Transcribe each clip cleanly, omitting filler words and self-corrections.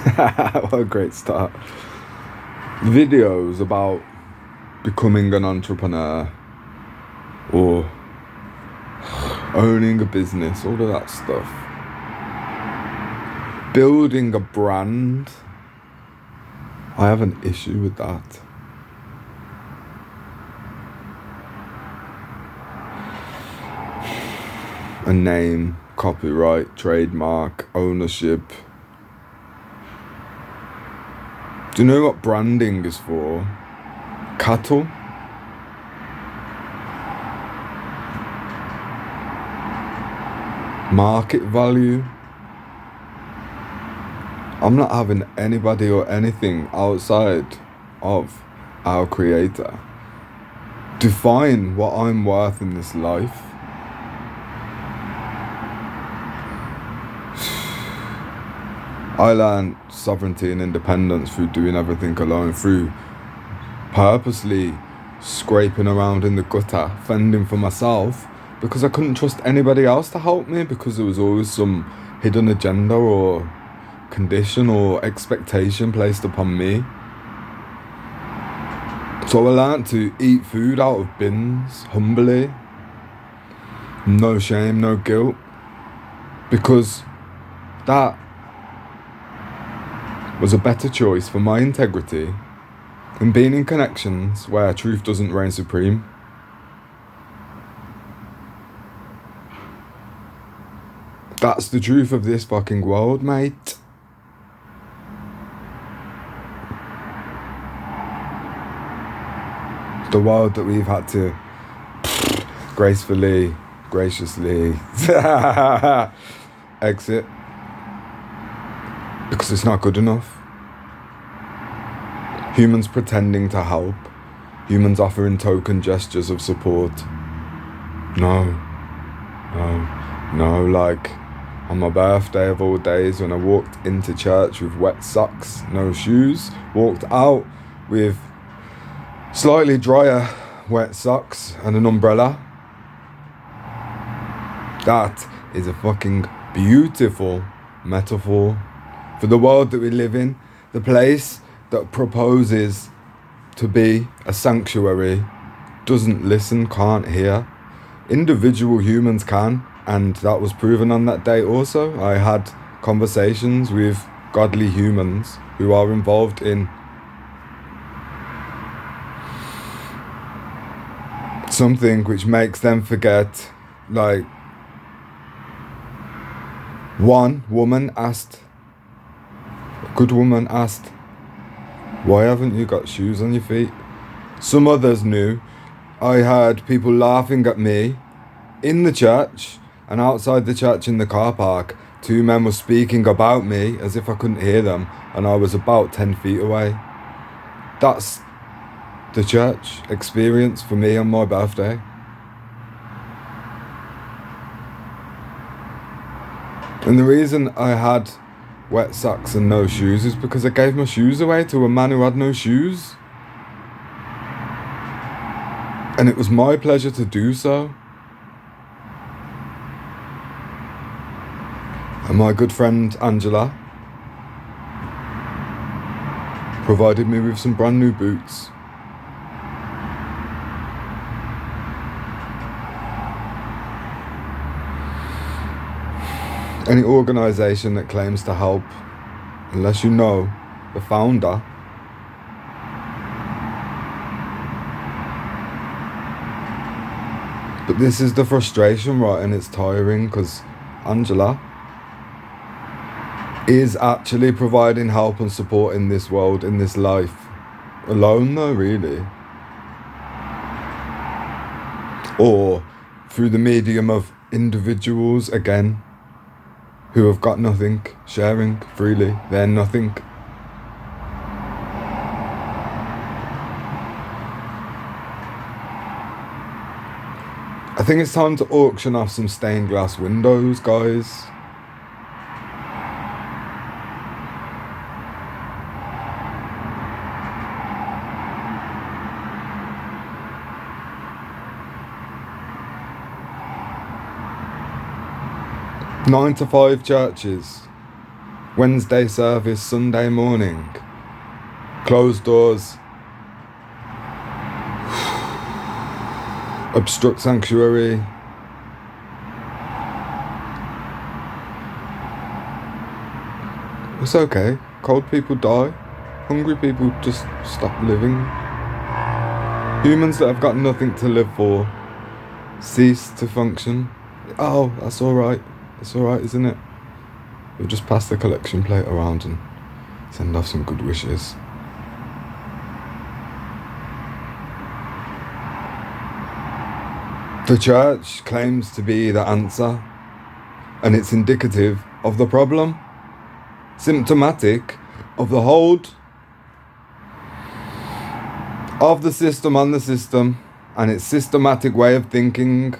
What a great start. Videos about becoming an entrepreneur or owning a business, all of that stuff. Building a brand, I have an issue with that. A name, copyright, trademark, ownership. Do you know what branding is for? Cattle. Market value. I'm not having anybody or anything outside of our creator define what I'm worth in this life. I learned sovereignty and independence through doing everything alone, through purposely scraping around in the gutter, fending for myself, because I couldn't trust anybody else to help me, because there was always some hidden agenda or condition or expectation placed upon me. So I learned to eat food out of bins, humbly, no shame, no guilt, because that was a better choice for my integrity than being in connections where truth doesn't reign supreme. That's the truth of this fucking world, mate. The world that we've had to gracefully, graciously exit because it's not good enough. Humans pretending to help, humans offering token gestures of support. No, like on my birthday of all days, when I walked into church with wet socks, no shoes, walked out with slightly drier wet socks and an umbrella. That is a fucking beautiful metaphor for the world that we live in, the place that proposes to be a sanctuary, doesn't listen, can't hear. Individual humans can, and that was proven on that day also. I had conversations with godly humans who are involved in something which makes them forget. Like, one woman asked, a good woman asked, why haven't you got shoes on your feet? Some others knew. I heard people laughing at me in the church, and outside the church in the car park, two men were speaking about me as if I couldn't hear them, and I was about 10 feet away. That's the church experience for me on my birthday. And the reason I had wet socks and no shoes is because I gave my shoes away to a man who had no shoes. And it was my pleasure to do so. And my good friend Angela provided me with some brand new boots. Any organisation that claims to help, unless you know the founder, but this is the frustration, right? And it's tiring, because Angela is actually providing help and support in this world, in this life, alone though, really, or through the medium of individuals, again, who have got nothing, sharing freely their nothing. I think it's time to auction off some stained glass windows, guys. Nine to 5 churches, Wednesday service, Sunday morning. Closed doors. Obstruct sanctuary. It's okay. Cold people die. Hungry people just stop living. Humans that have got nothing to live for cease to function. Oh, that's alright. It's alright, isn't it? We'll just pass the collection plate around and send off some good wishes. The church claims to be the answer, and it's indicative of the problem, symptomatic of the hold of the system on the system and its systematic way of thinking.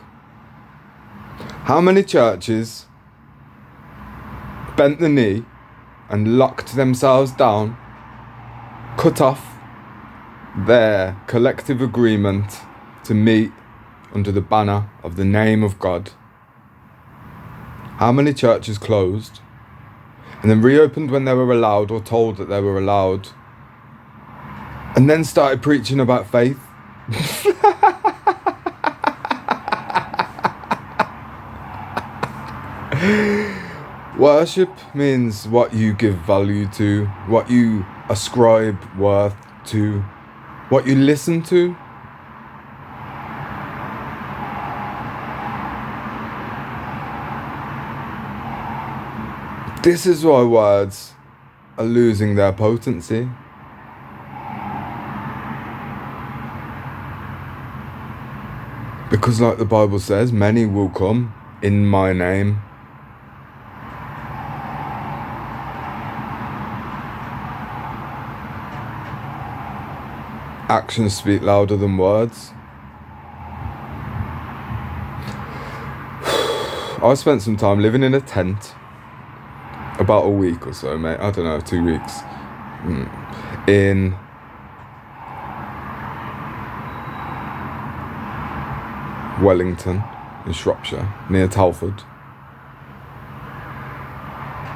How many churches bent the knee and locked themselves down, cut off their collective agreement to meet under the banner of the name of God? How many churches closed and then reopened when they were allowed or told that they were allowed, and then started preaching about faith? Worship means what you give value to, what you ascribe worth to, what you listen to. This is why words are losing their potency. Because like the Bible says, many will come in my name. Actions speak louder than words. I spent some time living in a tent, about a week or so, mate. I don't know, 2 weeks, in Wellington, in Shropshire, near Telford.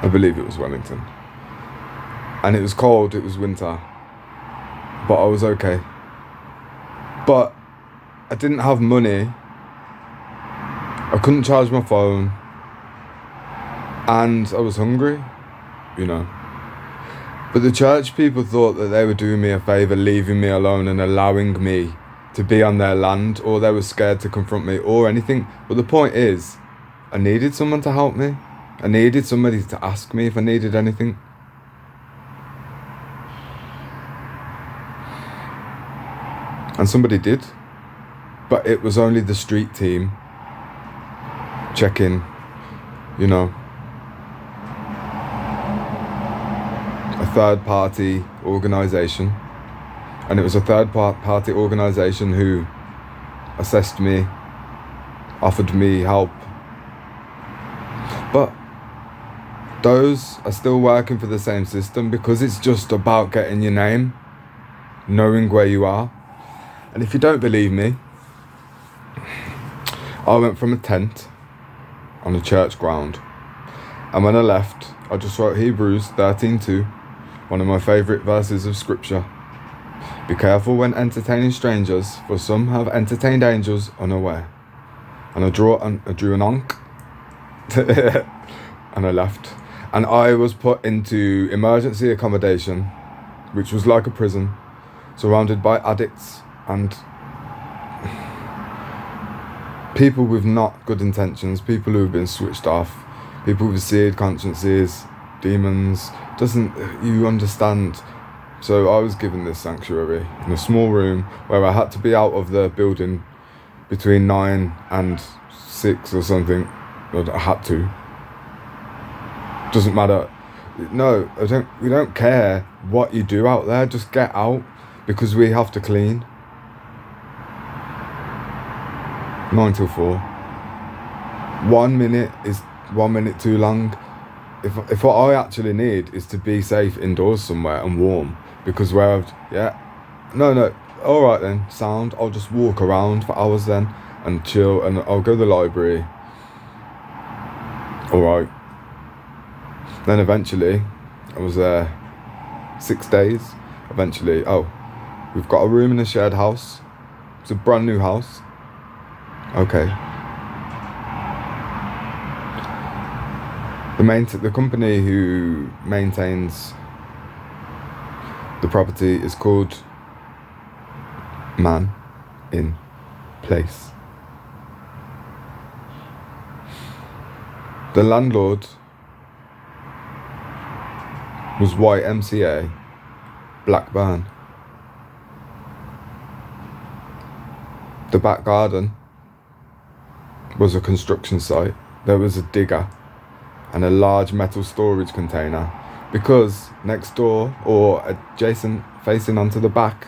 I believe it was Wellington. And it was cold, it was winter, but I was okay. But I didn't have money, I couldn't charge my phone, and I was hungry, you know. But the church people thought that they were doing me a favour, leaving me alone and allowing me to be on their land, or they were scared to confront me or anything. But the point is, I needed someone to help me. I needed somebody to ask me if I needed anything. And somebody did. But it was only the street team checking, you know, a third party organisation. And it was a third party organisation who assessed me, offered me help. But those are still working for the same system, because it's just about getting your name, knowing where you are. And if you don't believe me, I went from a tent on a church ground, and when I left, I just wrote Hebrews 13:2, one of my favourite verses of scripture. Be careful when entertaining strangers, for some have entertained angels unaware. And I drew an onk, and I left. And I was put into emergency accommodation, which was like a prison, surrounded by addicts and people with not good intentions, people who have been switched off, people with seared consciences, demons. You understand? So I was given this sanctuary in a small room where I had to be out of the building between 9 and 6 or something. I had to. Doesn't matter. No, we don't care what you do out there. Just get out, because we have to clean. 9 till 4. 1 minute is 1 minute too long. If what I actually need is to be safe indoors somewhere and warm, because no, all right then, sound. I'll just walk around for hours then and chill, and I'll go to the library. All right. Then eventually, I was there 6 days. Eventually, we've got a room in a shared house. It's a brand new house. Okay. The company who maintains the property is called Man in Place. The landlord was YMCA Blackburn. The back garden was a construction site. There was a digger and a large metal storage container, because next door or adjacent, facing onto the back,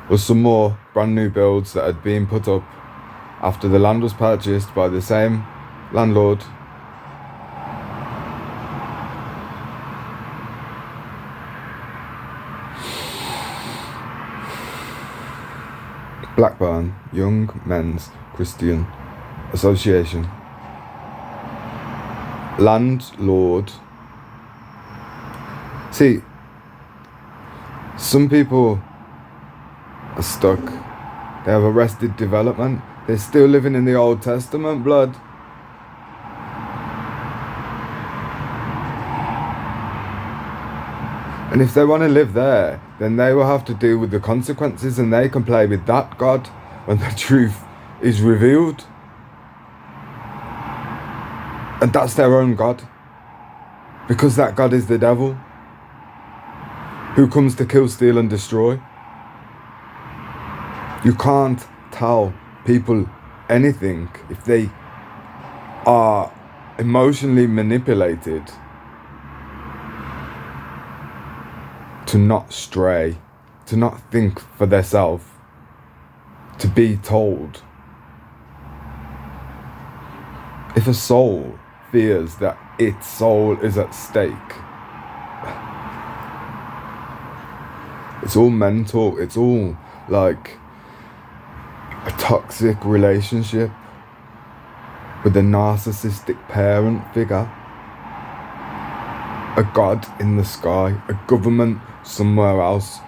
was some more brand new builds that had been put up after the land was purchased by the same landlord. Blackburn Young Men's Christian Association. Landlord. See, some people are stuck. They have arrested development. They're still living in the Old Testament, blood. And if they want to live there, then they will have to deal with the consequences, and they can play with that God when the truth is revealed. And that's their own God. Because that God is the devil, who comes to kill, steal and destroy. You can't tell people anything if they are emotionally manipulated to not stray, to not think for themselves, to be told. If a soul fears that its soul is at stake, it's all mental, it's all like a toxic relationship with a narcissistic parent figure, a God in the sky, a government somewhere else,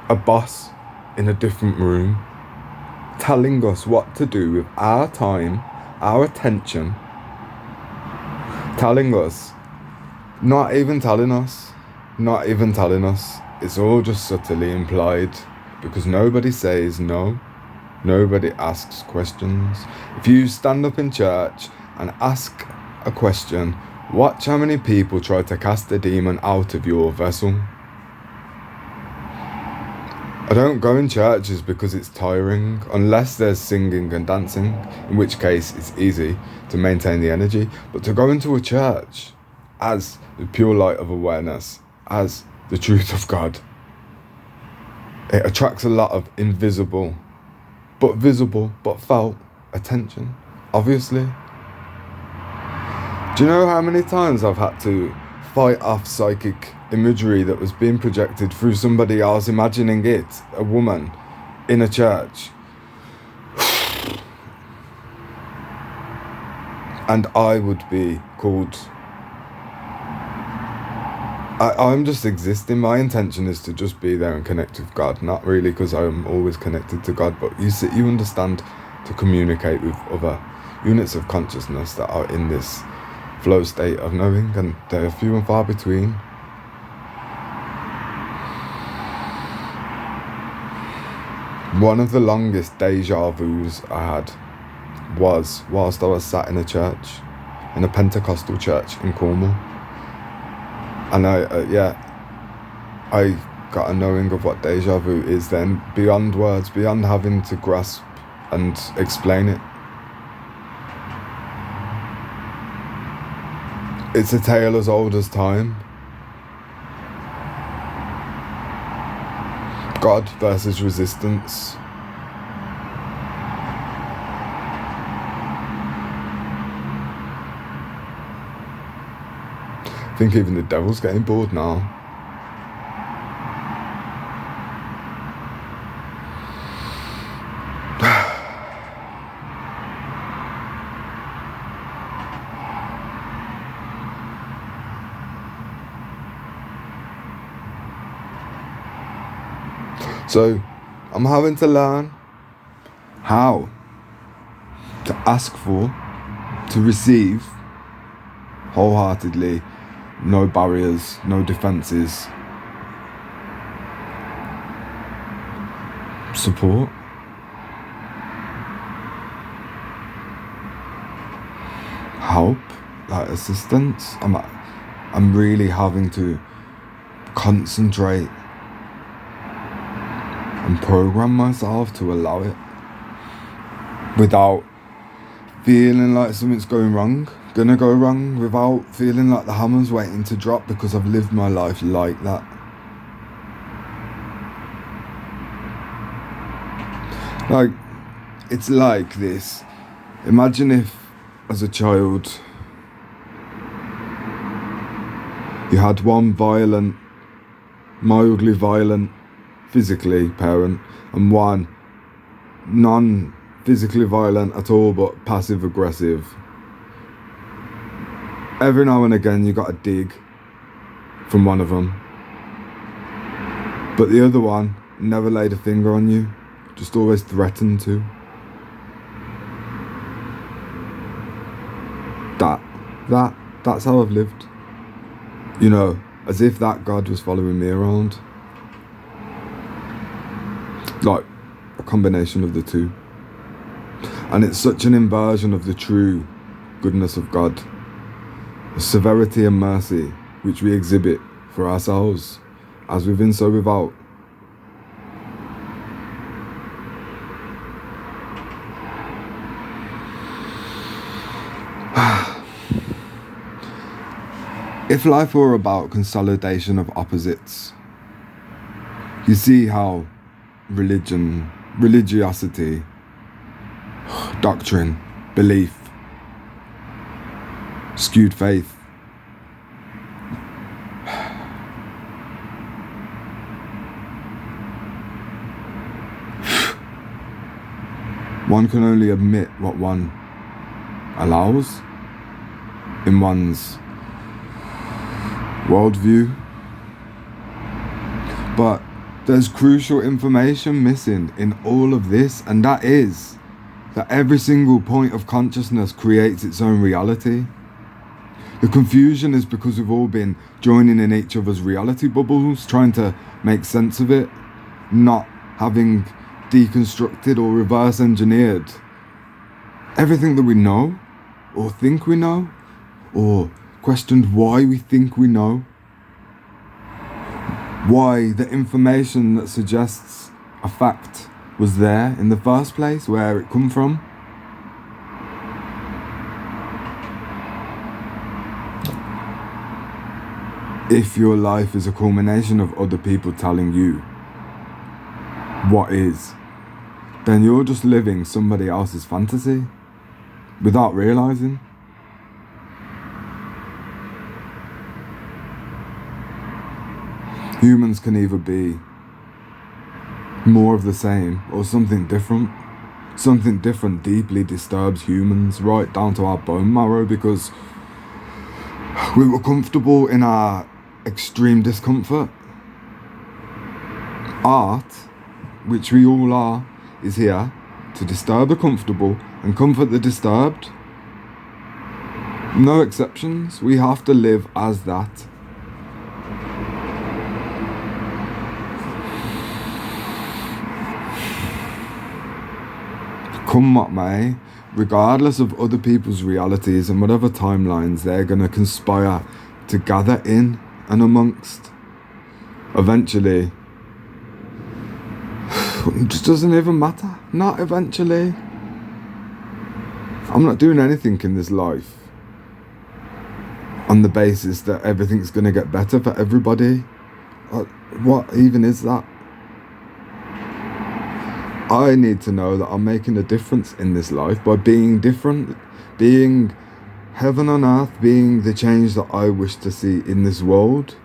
a boss in a different room, telling us what to do with our time, our attention, telling us, not even telling us, it's all just subtly implied, because nobody says no, nobody asks questions. If you stand up in church and ask a question, watch how many people try to cast a demon out of your vessel. I don't go in churches because it's tiring, unless there's singing and dancing, in which case it's easy to maintain the energy. But to go into a church as the pure light of awareness, as the truth of God, it attracts a lot of invisible, but visible, but felt attention, obviously. Do you know how many times I've had to fight off psychic imagery that was being projected through somebody else, imagining it, a woman, in a church? And I would be called... I'm just existing. My intention is to just be there and connect with God. Not really because I'm always connected to God, but you understand, to communicate with other units of consciousness that are in this flow state of knowing, and they're few and far between. One of the longest deja vus I had was whilst I was sat in a church, in a Pentecostal church in Cornwall. And I got a knowing of what deja vu is then, beyond words, beyond having to grasp and explain it. It's a tale as old as time. God versus resistance. I think even the devil's getting bored now. So I'm having to learn how to ask for, to receive wholeheartedly, no barriers, no defenses, support. Help, like assistance. I'm really having to concentrate and program myself to allow it without feeling like something's gonna go wrong, without feeling like the hammer's waiting to drop, because I've lived my life like that. Like, it's like this. Imagine if, as a child, you had one violent, mildly violent, physically parent, and one non-physically violent at all, but passive-aggressive. Every now and again you got a dig from one of them, but the other one never laid a finger on you, just always threatened to. That's how I've lived. You know, as if that God was following me around. Like, a combination of the two. And it's such an inversion of the true goodness of God. The severity and mercy which we exhibit for ourselves, as within so without. If life were about consolidation of opposites, you see how religiosity, doctrine, belief, skewed faith, one can only admit what one allows in one's worldview, but there's crucial information missing in all of this, and that is that every single point of consciousness creates its own reality. The confusion is because we've all been joining in each other's reality bubbles, trying to make sense of it, not having deconstructed or reverse engineered everything that we know or think we know, or questioned why we think we know, why the information that suggests a fact was there in the first place, where it come from. If your life is a culmination of other people telling you what is, then you're just living somebody else's fantasy without realizing. Humans can either be more of the same or something different. Something different deeply disturbs humans right down to our bone marrow, because we were comfortable in our extreme discomfort. Art, which we all are, is here to disturb the comfortable and comfort the disturbed. No exceptions. We have to live as that. Come what may, regardless of other people's realities and whatever timelines they're going to conspire to gather in and amongst, eventually, it just doesn't even matter. Not eventually. I'm not doing anything in this life on the basis that everything's going to get better for everybody. What even is that? I need to know that I'm making a difference in this life by being different, being heaven on earth, being the change that I wish to see in this world.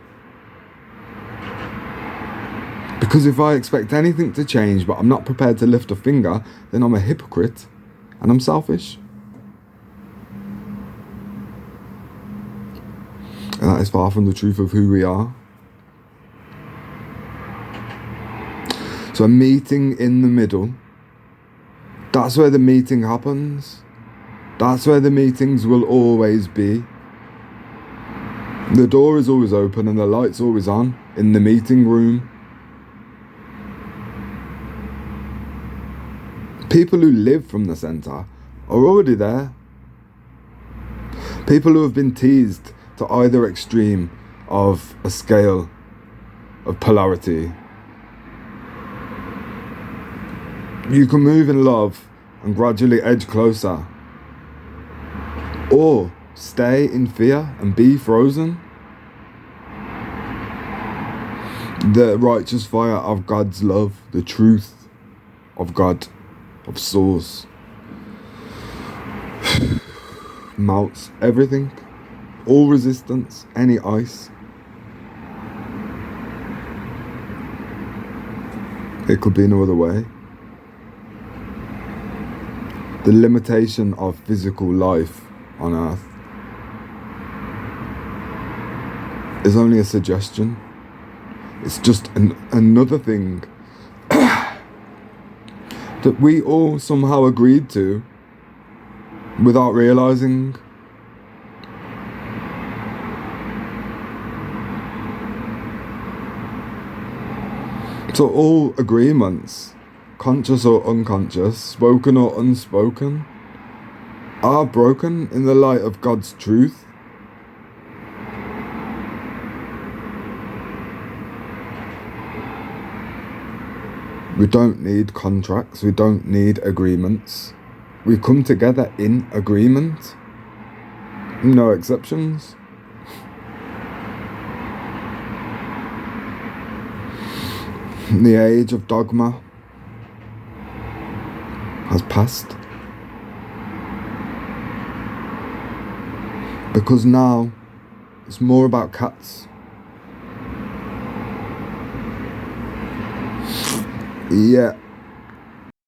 Because if I expect anything to change but I'm not prepared to lift a finger, then I'm a hypocrite and I'm selfish. And that is far from the truth of who we are. So a meeting in the middle, that's where the meeting happens. That's where the meetings will always be. The door is always open and the light's always on in the meeting room. People who live from the centre are already there. People who have been teased to either extreme of a scale of polarity. You can move in love and gradually edge closer, or stay in fear and be frozen. The righteous fire of God's love, the truth of God, of source, melts everything, all resistance, any ice. It could be no other way. The limitation of physical life on earth is only a suggestion. It's just another thing that we all somehow agreed to without realizing. So all agreements, conscious or unconscious, spoken or unspoken, are broken in the light of God's truth. We don't need contracts, we don't need agreements. We come together in agreement. No exceptions. The age of dogma has passed. Because now it's more about cats. Yeah.